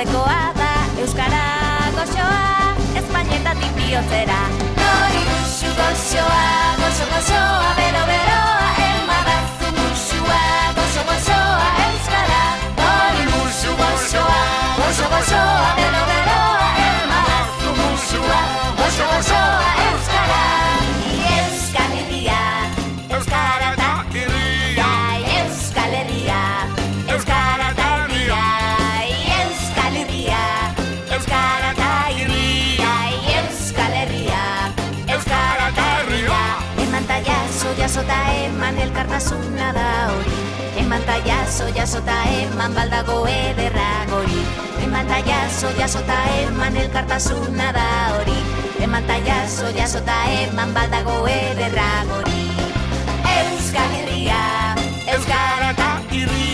antzekoa da euskara goxoa, Espainietatik bihotzera. Nori musu goxoa, goxo goxoa, bero beroa, embadazu musua, goxo goxoa, euskara. Nori musu goxoa, goxo goxoa, bero beroa, embadazu musua, goxo goxoa, euskara. Euskal Herria, euskara eta irria, Euskal Herria, euskara eta irria, Euskal Herria, euskara eta irria, Euskal Herria, euskara eta irria. Eman ta jasota eman elkartasuna da hori, eman ta jasota eman baldago ederra gori, eman ta jasota eman elkartasuna da hori, eman ta jasota eman baldago ederra gori. Euskal Herria, euskara eta irria.